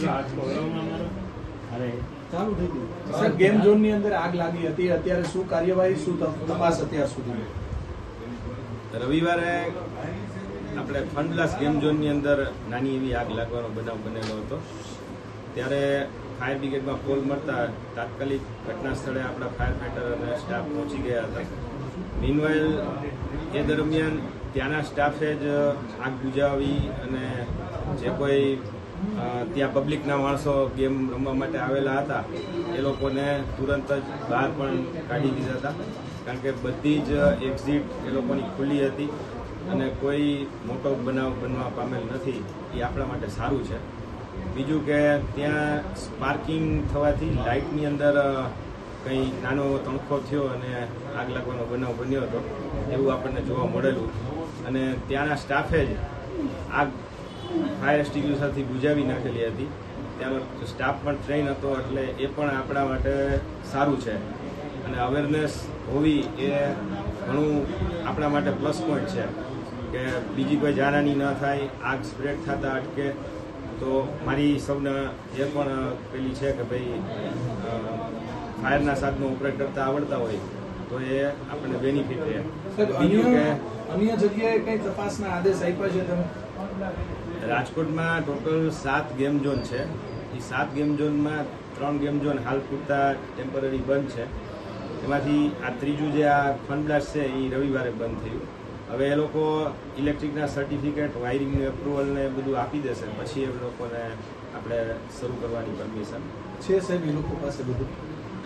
અરે ચાલુ થઈ ગયું સર. ગેમ ઝોન ની અંદર આગ લાગી હતી, અત્યારે શું કાર્યવાહી, શું તપાસ અત્યાર સુધી? રવિવારે આપણે ફનબ્લાસ ગેમ ઝોનની અંદર નાની એવી આગ લાગવાનો બનાવ બનેલો હતો. ત્યારે ફાયર બ્રિગેડમાં કોલ મળતા તાત્કાલિક ઘટના સ્થળે આપણા ફાયર ફાઈટર અને સ્ટાફ પહોંચી ગયા હતા. મીનવાઇલ એ દરમિયાન ત્યાંના સ્ટાફે જ આગ બુઝાવી અને જે કોઈ ત્યાં પબ્લિકના માણસો ગેમ રમવા માટે આવેલા હતા એ લોકોને તુરંત જ બહાર પણ કાઢી દીધા હતા, કારણ કે બધી જ એક્ઝિટ એ લોકોની ખુલ્લી હતી અને કોઈ મોટો બનાવ બનવા પામેલ નથી. એ આપણા માટે સારું છે. બીજું કે ત્યાં સ્પાર્કિંગ થવાથી લાઇટની અંદર કંઈ નાનો એવો તણખો થયો અને આગ લાગવાનો બનાવ બન્યો હતો એવું આપણને જોવા મળેલું. અને ત્યાંના સ્ટાફે જ આગ ફાયર એક્સ્ટિંગ્વિશરથી બુઝાવી નાખેલી હતી. ત્યાંનો સ્ટાફ પણ ટ્રેન હતો, એટલે એ પણ આપણા માટે સારું છે. અને અવેરનેસ હોવી એ ઘણું આપણા માટે પ્લસ પોઈન્ટ છે કે બીજી કોઈ જાનહાની ન થાય, આગ સ્પ્રેડ થતા અટકે. તો મારી સૌને એ પણ પેલી છે કે ભાઈ ફાયરના સાધનો ઓપરેટ કરતા આવડતા હોય તો એ આપણને બેનિફિટ રહે. બીજું કે અન્ય જગ્યાએ કઈ તપાસના આદેશ આપ્યા છે તમે? રાજકોટમાં ટોટલ 7 ગેમ ઝોન છે. એ 7 ગેમ ઝોનમાં 3 ગેમ ઝોન હાલ પૂરતા ટેમ્પરરી બંધ છે. એમાંથી આ ત્રીજું જે આ ફનબ્લાસ છે એ રવિવારે બંધ થયું. હવે એ લોકો ઇલેક્ટ્રિકના સર્ટિફિકેટ, વાયરિંગનું એપ્રુવલ ને બધું આપી દેશે, પછી એ લોકોને આપણે શરૂ કરવાની પરમિશન છે સાહેબ એ લોકો પાસે બધું?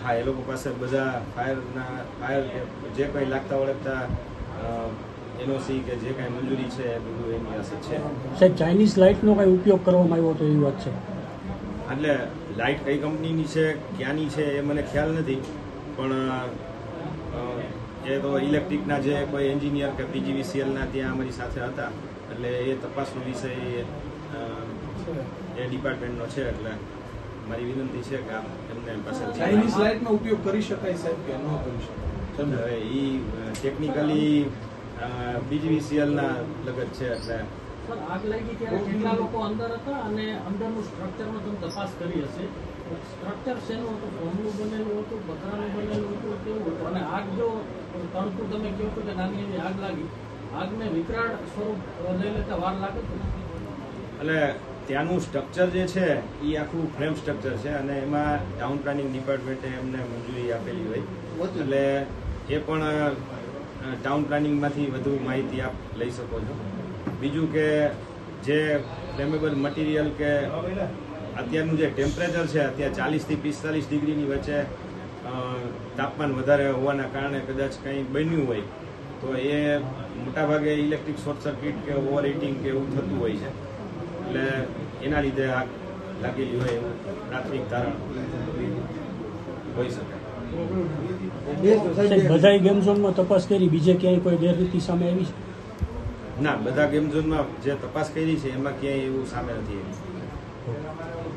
હા, એ લોકો પાસે બધા ફાયર જે કંઈ લાગતા વળગતા એનઓસી કે જે કાંઈ મંજૂરી છે એ બધું એની પાસે છે. સાહેબ, ચાઇનીઝ લાઇટનો કંઈ ઉપયોગ કરવામાં આવ્યો તો એવી વાત છે? એટલે લાઇટ કઈ કંપનીની છે, ક્યાંની છે એ મને ખ્યાલ નથી, પણ એ તો ઇલેક્ટ્રિકના જે કોઈ એન્જિનિયર કે પીજીવીસીએલના ત્યાં અમારી સાથે હતા, એટલે એ તપાસનો વિષય એ ડિપાર્ટમેન્ટનો છે. એટલે મારી વિનંતી છે કે એમને પાસે ચાઇનીઝ લાઇટનો ઉપયોગ કરી શકાય સાહેબ કે ન કરી શકાય? હવે એ ટેકનિકલી પીજીવીસીએલના લગત છે. એટલે આગ લાગી ત્યારે કેટલા લોકો અંદર હતા અને અંદરનું સ્ટ્રક્ચરનો તમે તપાસ કરી હશે? સ્ટ્રક્ચર શેનું હતું? ફોર્મનું બનેલું હતું, પતરાનું બનેલું હતું, કેવું હતું? અને આગ જો તણખું તમે કહો છો કે નાની એવી આગ લાગી, આગને વિકરાળ સ્વરૂપ લઈ લેતા વાર લાગે તો? એટલે ત્યાંનું સ્ટ્રક્ચર જે છે એ આખું ફ્રેમ સ્ટ્રક્ચર છે અને એમાં ટાઉન પ્લાનિંગ ડિપાર્ટમેન્ટે એમને મંજૂરી આપેલી હોય, એટલે એ પણ ટાઉન પ્લાનિંગમાંથી વધુ માહિતી આપ લઈ શકો છો. બીજું કે જે ફ્લેમેબલ મટીરિયલ કે અત્યારનું જે ટેમ્પરેચર છે, અત્યારે 40 થી 45 ડિગ્રીની વચ્ચે તાપમાન વધારે હોવાના કારણે કદાચ કંઈ બન્યું હોય તો એ મોટાભાગે ઇલેક્ટ્રિક શોર્ટ સર્કિટ કે ઓવર હીટિંગ કે એવું થતું હોય છે. એટલે એના લીધે આગ લાગેલી હોય એવું પ્રાથમિક તારણ હોઈ શકે. બધા ગેમ ઝોનમાં તપાસ કરી, બીજે ક્યાંય કોઈ ગેરરીતિ સામે આવી છે? ના, બધા ગેમ ઝોનમાં જે તપાસ કરી છે એમાં ક્યાંય એવું સામે નથી.